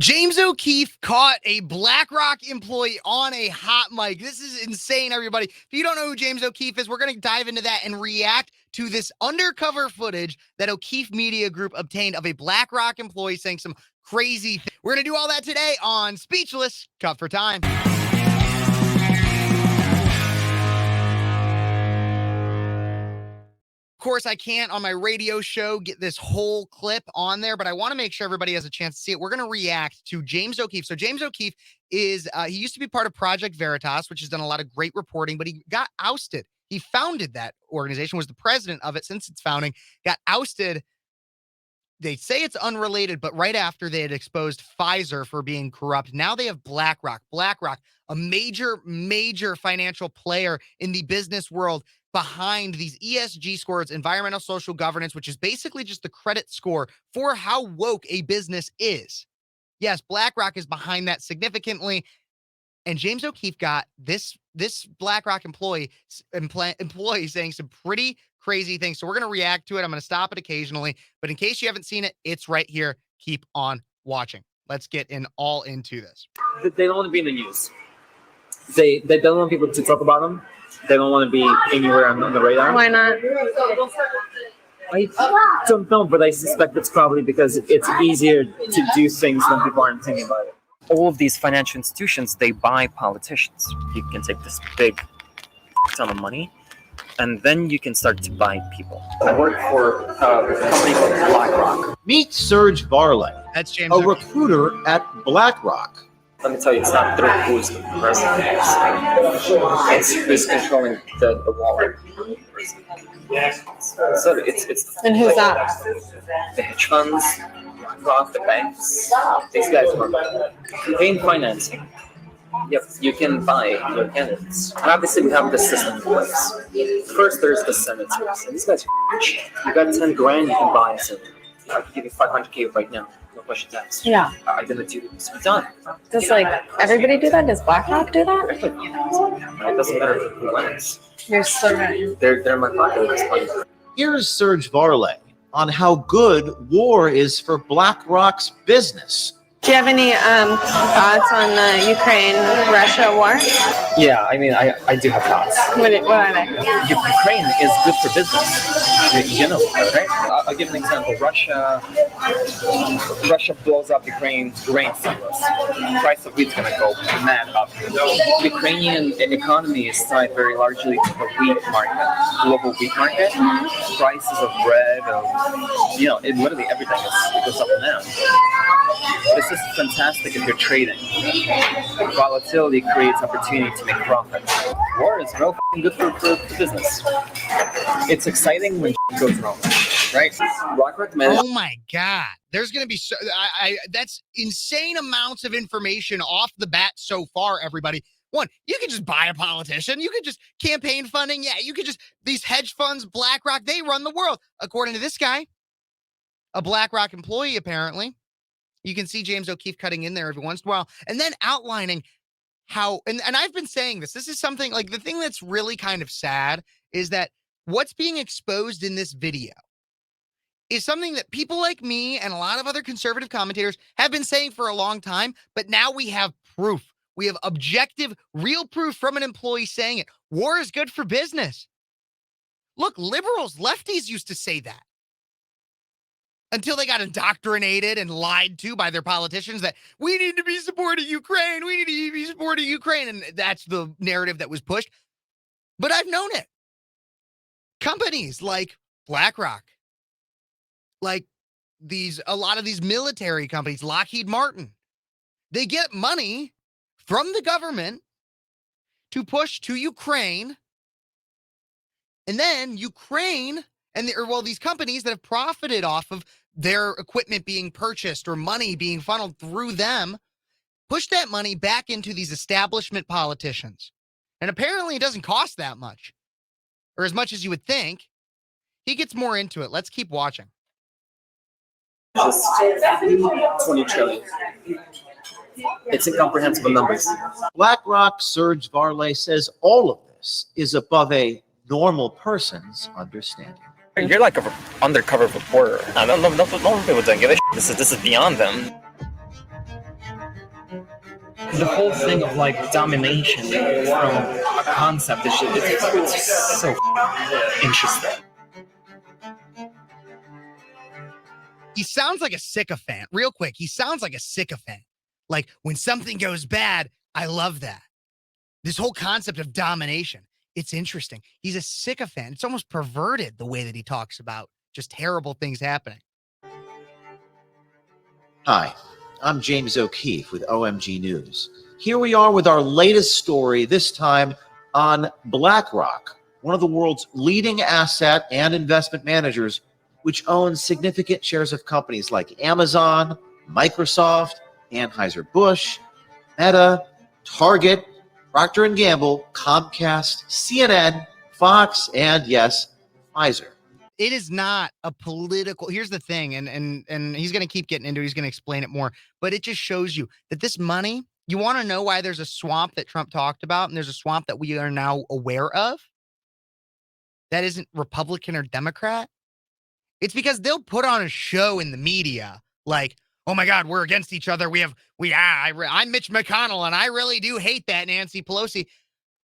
James O'Keefe caught a BlackRock employee on a hot mic. This is insane, everybody. If you don't know who James O'Keefe is, we're going to dive into that and react to this undercover footage that O'Keefe Media Group obtained of a BlackRock employee saying some crazy things. We're going to do all that today on Speechless. Cut for time. Of course, I can't on my radio show get this whole clip on there, but I want to make sure everybody has a chance to see it. We're going to react to James O'Keefe. So James O'Keefe is, he used to be part of Project Veritas, which has done a lot of great reporting, but he got ousted. He founded that organization, was the president of it since its founding, got ousted. They say it's unrelated, but right after they had exposed Phares for being corrupt, now they have BlackRock. BlackRock, a major financial player in the business world, behind these ESG scores, environmental social governance, which is basically just the credit score for how woke a business is. Yes, BlackRock is behind that significantly. And James O'Keefe got this BlackRock employee saying some pretty crazy things. So we're going to react to it. I'm going to stop it occasionally. But in case you haven't seen it, it's right here. Keep on watching. Let's get all into this. They don't want to be in the news. They don't want people to talk about them. They don't want to be anywhere on the radar. Why not? I don't know, but I suspect it's probably because it's easier to do things when people aren't thinking about it. All of these financial institutions, they buy politicians. You can take this big ton of money, and then you can start to buy people. I work for a company called BlackRock. Meet Serge Varley, That's James a O'Keefe. recruiter at BlackRock. Let me tell you, it's not through who's the president. It's who's controlling the wallet. So it's And who's that? the hedge funds, BlackRock, the banks. These guys run campaign financing. Yep, you can buy your candidates. And obviously, we have the system in place. First, there's the Senate race. These guys are rich. You got 10 grand, you can buy a Senate. I can give you 500K right now. No questions asked. Yeah. I didn't do this. It's done. Does everybody do that? Does BlackRock do that? It doesn't matter who wins. You're so right. They're my pocket at this point. Here's Serge Varley on how good war is for BlackRock's business. Do you have any thoughts on the Ukraine-Russia war? Yeah, I mean, I do have thoughts. What are they? Ukraine is good for business. You know, right? I'll give an example. Russia blows up Ukraine's grain silos. The price of wheat's going to go mad up. The Ukrainian economy is tied very largely to the wheat market, global wheat market. Prices of bread, literally everything goes up and down. This is fantastic if you're trading. Volatility creates opportunity to make profit. War is real good for business. It's exciting when goes wrong, right? BlackRock managed. Oh my God. There's going to be that's insane amounts of information off the bat so far, everybody. One, you could just buy a politician. You could just campaign funding. Yeah, you could just, these hedge funds, BlackRock, they run the world. According to this guy, a BlackRock employee, apparently. You can see James O'Keefe cutting in there every once in a while and then outlining how, and I've been saying this is something like the thing that's really kind of sad is that what's being exposed in this video is something that people like me and a lot of other conservative commentators have been saying for a long time, but now we have proof. We have objective, real proof from an employee saying it. War is good for business. Look, liberals, lefties used to say that. Until they got indoctrinated and lied to by their politicians that we need to be supporting Ukraine. We need to be supporting Ukraine. And that's the narrative that was pushed. But I've known it. Companies like BlackRock, like a lot of these military companies, Lockheed Martin, they get money from the government to push to Ukraine. And then Ukraine and these companies that have profited off of their equipment being purchased or money being funneled through them, push that money back into these establishment politicians. And apparently it doesn't cost that much, or as much as you would think. He gets more into it. Let's keep watching. Just 20 trillion. It's incomprehensible numbers. BlackRock Serge Varley says all of this is above a normal person's understanding. You're like an undercover reporter. I don't know. No people don't give a shit. This is beyond them. the whole thing of like domination from a concept is it's so interesting. He sounds like a sycophant. Real quick, he sounds like a sycophant. Like, when something goes bad, I love that. This whole concept of domination, it's interesting. He's a sycophant. It's almost perverted the way that he talks about just terrible things happening. Hi, I'm James O'Keefe with OMG News. Here we are with our latest story, this time on BlackRock, one of the world's leading asset and investment managers, which owns significant shares of companies like Amazon, Microsoft, Anheuser-Busch, Meta, Target, Procter & Gamble, Comcast, CNN, Fox, and yes, Pfizer. It is not a political. Here's the thing, and he's going to keep getting into it. He's going to explain it more, but it just shows you that this money, you want to know why there's a swamp that Trump talked about, and there's a swamp that we are now aware of that isn't Republican or Democrat. It's because they'll put on a show in the media like, oh my God, we're against each other. I'm Mitch McConnell and I really do hate that Nancy Pelosi,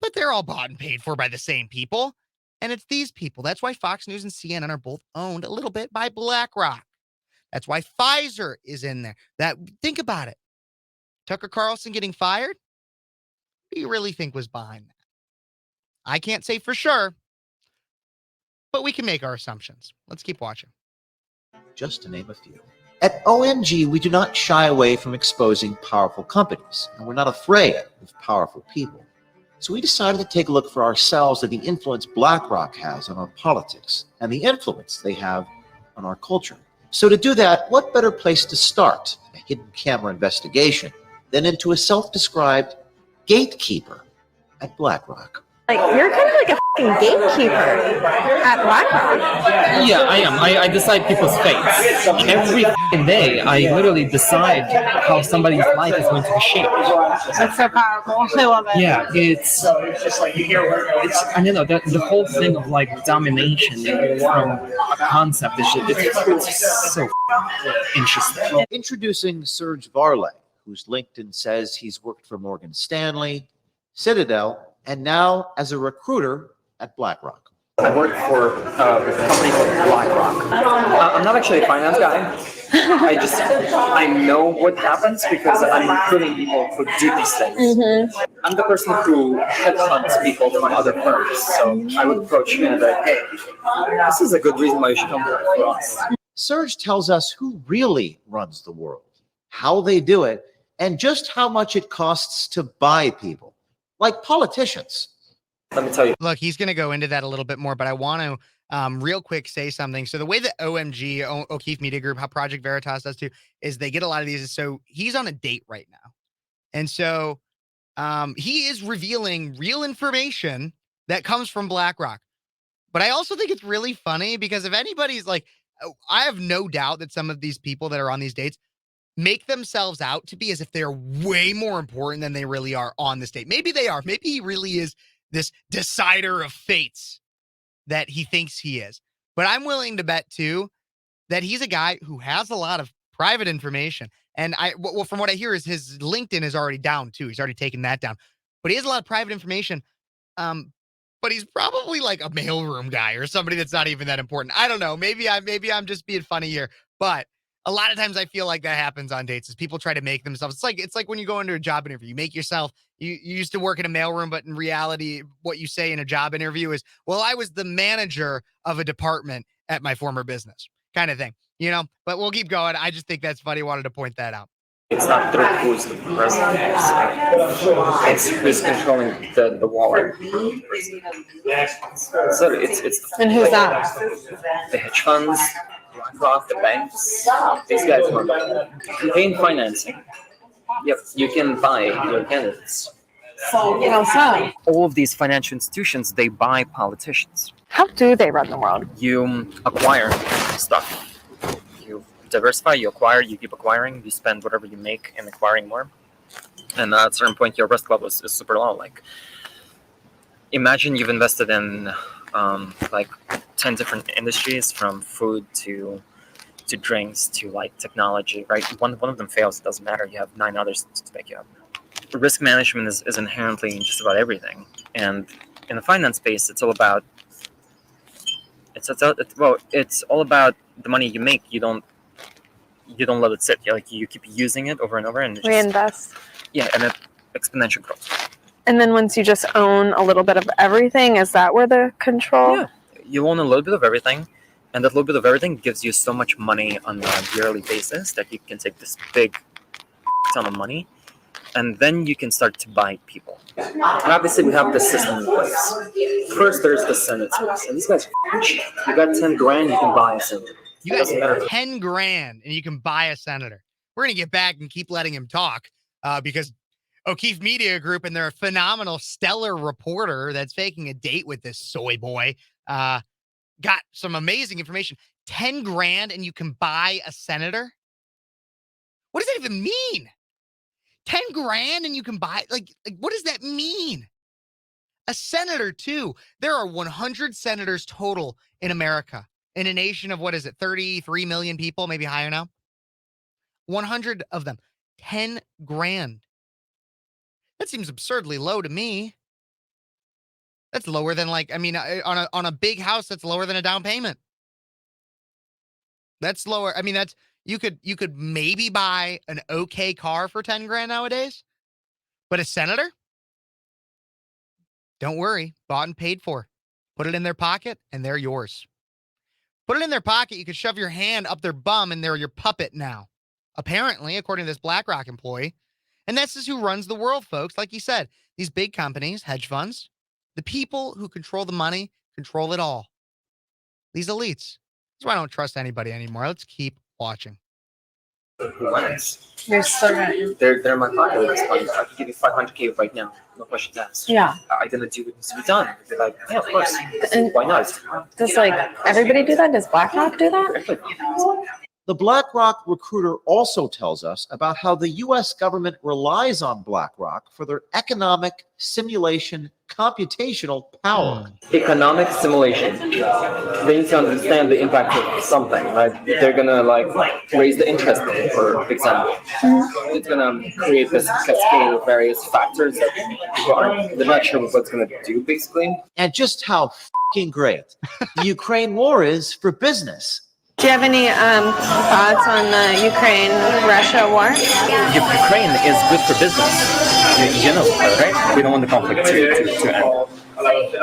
but they're all bought and paid for by the same people. And it's these people. That's why Fox News and CNN are both owned a little bit by BlackRock. That's why Pfizer is in there. Think about it. Tucker Carlson getting fired? Who do you really think was behind that? I can't say for sure, but we can make our assumptions. Let's keep watching. Just to name a few. At OMG, we do not shy away from exposing powerful companies, and we're not afraid of powerful people. So we decided to take a look for ourselves at the influence BlackRock has on our politics and the influence they have on our culture. So to do that, what better place to start a hidden camera investigation than into a self-described gatekeeper at BlackRock? Like, you're kind of like a fucking gatekeeper at BlackRock. Yeah, I am. I decide people's fates. Every fucking day, I literally decide how somebody's life is going to be shaped. That's so powerful. I love it. Yeah, it's and the whole thing of like domination from a concept is it's so interesting. Introducing Serge Varley, whose LinkedIn says he's worked for Morgan Stanley, Citadel, and now as a recruiter at BlackRock. I work for a company called BlackRock. I'm not actually a finance guy. I know what happens because I'm recruiting people who do these things. Mm-hmm. I'm the person who headhunts people from other firms. So I would approach me and be like, hey, this is a good reason why you should come work for us. Serge tells us who really runs the world, how they do it, and just how much it costs to buy people, like politicians. Let me tell you. Look, he's going to go into that a little bit more, but I want to real quick say something. So the way that OMG, O'Keefe Media Group, how Project Veritas does too, is they get a lot of these. So he's on a date right now. And so he is revealing real information that comes from BlackRock. But I also think it's really funny because if anybody's like, I have no doubt that some of these people that are on these dates make themselves out to be as if they're way more important than they really are on this date. Maybe they are. Maybe he really is this decider of fates that he thinks he is. But I'm willing to bet too that he's a guy who has a lot of private information. And from what I hear is his LinkedIn is already down too. He's already taken that down, but he has a lot of private information. But he's probably like a mailroom guy or somebody that's not even that important. I don't know. Maybe I'm just being funny here, but a lot of times I feel like that happens on dates is people try to make themselves. It's like when you go into a job interview, you make yourself, you used to work in a mailroom, but in reality, what you say in a job interview is, well, I was the manager of a department at my former business kind of thing, but we'll keep going. I just think that's funny. I wanted to point that out. It's not through who's the president. It's who's controlling the wallet. So it's And who's that? the hedge funds, BlackRock, the banks. These guys are campaign financing. Yep, you can buy your candidates. How so? All of these financial institutions, they buy politicians. How do they run the world? You acquire stuff. You diversify, you acquire, you keep acquiring, you spend whatever you make in acquiring more. And at a certain point, your risk level is super low. Like, imagine you've invested in like 10 different industries, from food to drinks to like technology, right? One of them fails, it doesn't matter. You have 9 others to back you up. risk management is inherently in just about everything, and in the finance space, it's all about it's all about the money you make. You don't let it sit. You keep using it over and over, and Reinvest. and it exponential growth. And then once you just own a little bit of everything, is that where the control? Yeah, you own a little bit of everything, and that little bit of everything gives you so much money on a yearly basis that you can take this big ton of money, and then you can start to buy people. And obviously, we have the system in place. First, there's the senators, and these guys are cheap. You got 10 grand, you can buy a senator. You got 10 grand and you can buy a senator. We're going to get back and keep letting him talk because O'Keefe Media Group and their phenomenal stellar reporter that's faking a date with this soy boy got some amazing information. 10 grand and you can buy a senator? What does that even mean? 10 grand and you can buy, like what does that mean? A senator, too. There are 100 senators total in America, in a nation of, 33 million people, maybe higher now? 100 of them. 10 grand. That seems absurdly low to me. That's lower than on a big house, that's lower than a down payment. That's lower. I mean, that's you could maybe buy an okay car for 10 grand nowadays. But a senator? Don't worry, bought and paid for. Put it in their pocket and they're yours. Put it in their pocket, you could shove your hand up their bum and they're your puppet now. Apparently, according to this BlackRock employee. And this is who runs the world, folks. Like he said, these big companies, hedge funds, the people who control the money control it all. These elites. That's why I don't trust anybody anymore. Let's keep watching. Who wins? You're so right. They're my pocket. I can give you 500K right now. No questions asked. Yeah. I'm gonna do what needs to be done. They're like, yeah, of course. And why not? does everybody do that? Does BlackRock do that? The BlackRock recruiter also tells us about how the U.S. government relies on BlackRock for their economic simulation computational power. Economic simulation. They need to understand the impact of something, right? They're gonna raise the interest rate, for example. It's gonna create this cascade of various factors that people they're not sure what it's gonna do, basically. And just how fucking great the Ukraine war is for business. Do you have any thoughts on the Ukraine-Russia war? Ukraine is good for business. You know, right? We don't want the conflict to end.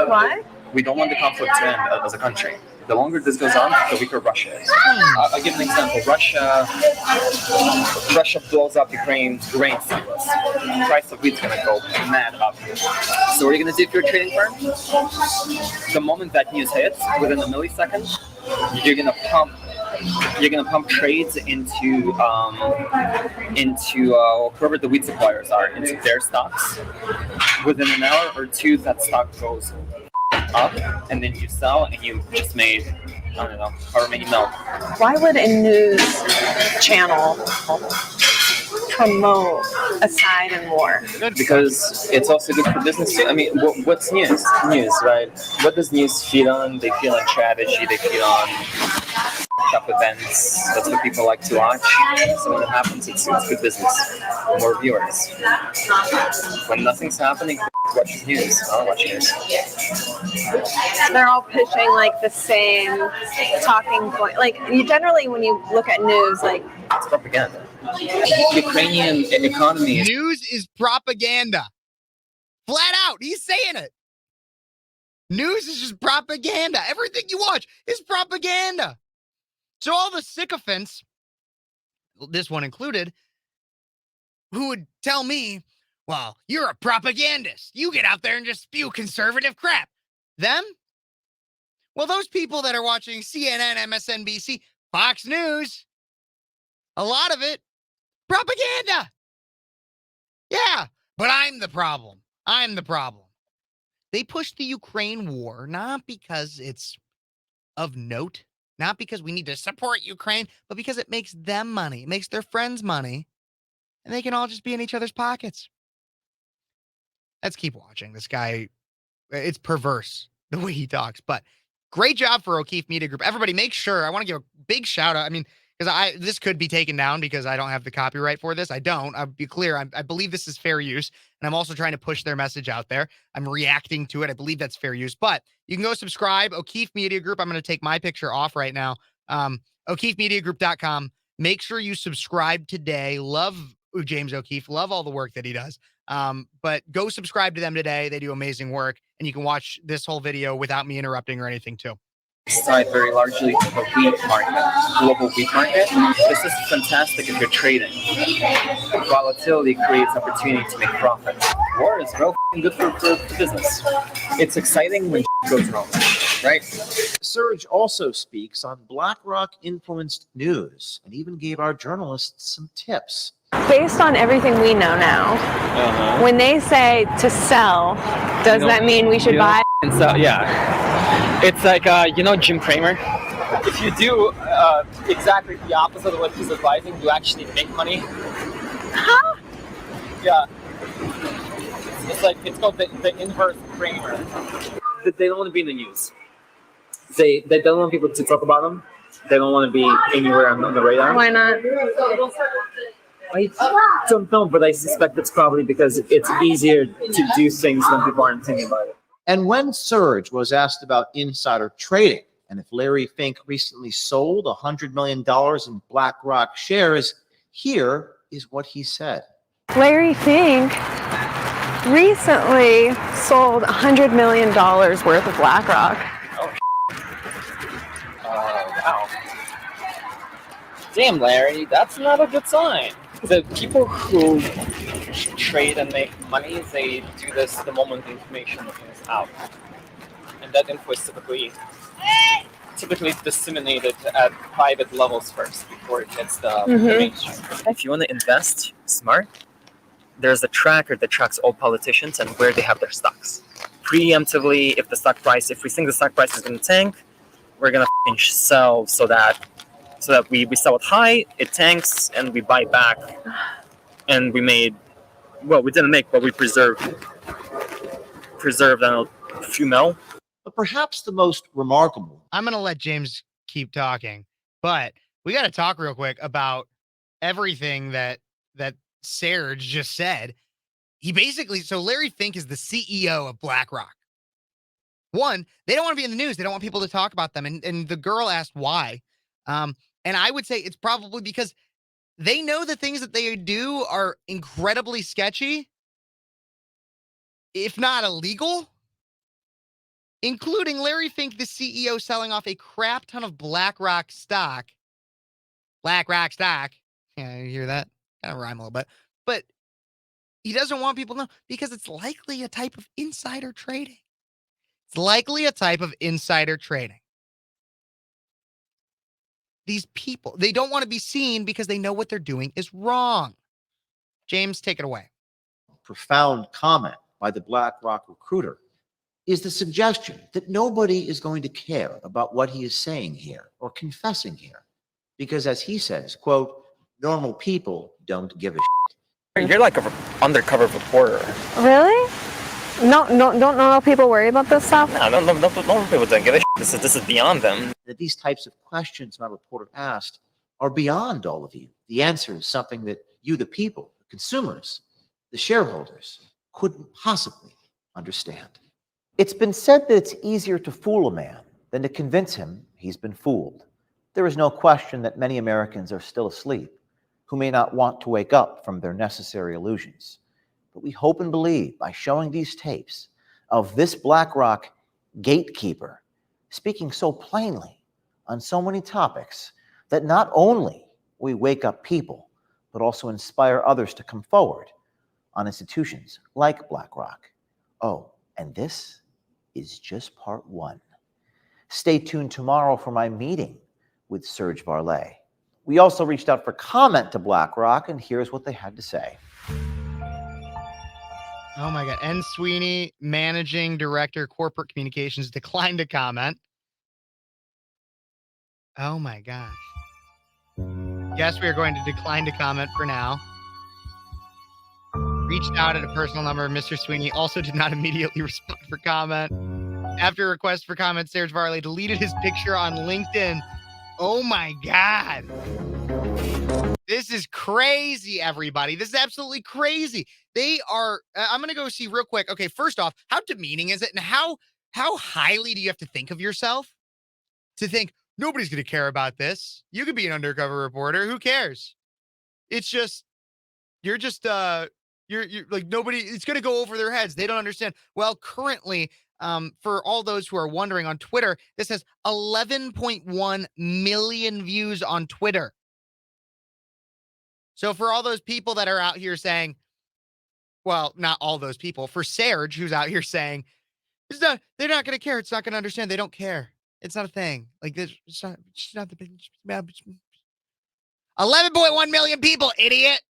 Why? We don't want the conflict to end as a country. The longer this goes on, the weaker Russia is. I'll give an example. Russia blows up Ukraine's grain silos. The price of wheat's going to go mad up. So what are you going to do if you're a trading firm? The moment that news hits, within a millisecond, you're going to pump trades into whoever the wheat suppliers are, into their stocks. Within an hour or two, that stock goes up, and then you sell, and you just made, I don't know, however many mil. Why would a news channel promote a side in war? Because it's also good for business too. I mean, what's news? News, right? What does news feed on? They feed on strategy. They feed on up events. That's what people like to watch. So when it happens, it's good business. More viewers. When nothing's happening, watch news. I don't watch news. They're all pitching the same talking point. You generally, when you look at news, it's propaganda. Ukrainian economy. News is propaganda. Flat out. He's saying it. News is just propaganda. Everything you watch is propaganda. So all the sycophants, this one included, who would tell me, well, you're a propagandist. You get out there and just spew conservative crap. Them? Well, those people that are watching CNN, MSNBC, Fox News, a lot of it, propaganda. Yeah, but I'm the problem. I'm the problem. They push the Ukraine war not because it's of note, not because we need to support Ukraine, but because it makes them money. It makes their friends money, and they can all just be in each other's pockets. Let's keep watching. This guy, it's perverse the way he talks, but great job for O'Keefe Media Group. Everybody make sure, I want to give a big shout out. I mean, because this could be taken down because I don't have the copyright for this. I don't. I'll be clear. I believe this is fair use, and I'm also trying to push their message out there. I'm reacting to it. I believe that's fair use, but you can go subscribe. O'Keefe Media Group. I'm going to take my picture off right now. O'KeefeMediaGroup.com. Make sure you subscribe today. Love James O'Keefe. Love all the work that he does. But go subscribe to them today. They do amazing work, and you can watch this whole video without me interrupting or anything too. Tied very largely to the wheat market, global wheat market. This is fantastic if you're trading. Volatility creates opportunity to make profits. War is real good for business. It's exciting when goes wrong, right? Serge also speaks on BlackRock influenced news and even gave our journalists some tips. Based on everything we know now, when they say to sell, does that mean we should buy? And so, yeah. It's like, Jim Cramer. If you do exactly the opposite of what he's advising, you actually make money. Huh? Yeah. It's called the inverse Cramer. They don't want to be in the news. They don't want people to talk about them. They don't want to be anywhere on the radar. Why not? I don't know, but I suspect it's probably because it's easier to do things when people aren't thinking about it. And when Serge was asked about insider trading and if Larry Fink recently sold $100 million in BlackRock shares, here is what he said. Larry Fink recently sold $100 million worth of BlackRock. Wow. Damn, Larry, that's not a good sign. The people who trade and make money, they do this the moment the information is out. And that info is typically disseminated at private levels first before it hits the mainstream. If you want to invest smart, there's a tracker that tracks all politicians and where they have their stocks. Preemptively, if we think the stock price is going to tank, we're going to sell so that we sell it high, it tanks, and we buy back. And we didn't make, but we preserved a few mil. But perhaps the most remarkable. I'm going to let James keep talking, but we got to talk real quick about everything that Serge just said. So Larry Fink is the CEO of BlackRock. One, they don't want to be in the news. They don't want people to talk about them. And the girl asked why. And I would say it's probably because they know the things that they do are incredibly sketchy, if not illegal, including Larry Fink, the CEO, selling off a crap ton of BlackRock stock. BlackRock stock. Yeah, you hear that? Kind of rhyme a little bit. But he doesn't want people to know because it's likely a type of insider trading. These people, they don't want to be seen because they know what they're doing is wrong. James, take it away. Profound comment by the BlackRock recruiter is the suggestion that nobody is going to care about what he is saying here or confessing here. Because as he says, quote, normal people don't give a shit. You're like an undercover reporter. Really? No, don't normal people worry about this stuff? No, normal people don't give a shit. This is beyond them. That these types of questions my reporter asked are beyond all of you. The answer is something that you, the people, the consumers, the shareholders, couldn't possibly understand. It's been said that it's easier to fool a man than to convince him he's been fooled. There is no question that many Americans are still asleep who may not want to wake up from their necessary illusions. But we hope and believe by showing these tapes of this BlackRock gatekeeper speaking so plainly on so many topics that not only we wake up people, but also inspire others to come forward on institutions like BlackRock. Oh, and this is just part one. Stay tuned tomorrow for my meeting with Serge Varley. We also reached out for comment to BlackRock, and here's what they had to say. Oh my God. N. Sweeney, Managing Director, Corporate Communications, declined to comment. Oh my gosh. Yes, we are going to decline to comment for now. Reached out at a personal number. Mr. Sweeney also did not immediately respond for comment. After a request for comment, Serge Varley deleted his picture on LinkedIn. Oh my God. This is crazy, everybody. This is absolutely crazy. They are, I'm going to go see real quick. Okay, first off, how demeaning is it? And how highly do you have to think of yourself to think nobody's going to care about this? You could be an undercover reporter. Who cares? It's just, you're like nobody, it's going to go over their heads. They don't understand. Well, currently, for all those who are wondering on Twitter, this has 11.1 million views on Twitter. So for all those people that are out here saying, well, not all those people, for Serge, who's out here saying, they're not going to care. It's not going to understand. They don't care. It's not a thing. Like this, it's not the 11.1 million people, idiot.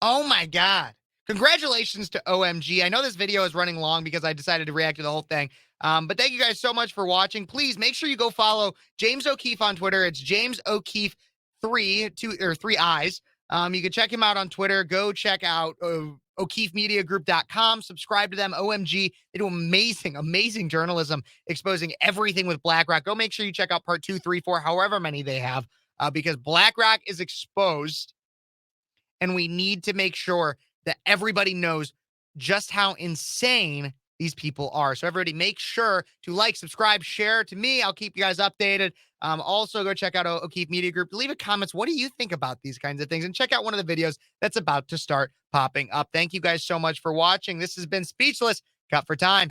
Oh my God. Congratulations to OMG. I know this video is running long because I decided to react to the whole thing. But thank you guys so much for watching. Please make sure you go follow James O'Keefe on Twitter. It's James O'Keefe 3 eyes. You can check him out on Twitter. Go check out O'KeefeMediaGroup.com. Subscribe to them. OMG. They do amazing journalism exposing everything with BlackRock. Go make sure you check out part 2, 3, 4, however many they have, because BlackRock is exposed. And we need to make sure that everybody knows just how insane these people are. So everybody make sure to like, subscribe, share to me. I'll keep you guys updated. Also go check out O'Keefe Media Group. Leave a comments. What do you think about these kinds of things? And check out one of the videos that's about to start popping up. Thank you guys so much for watching. This has been Speechless. Cut for time.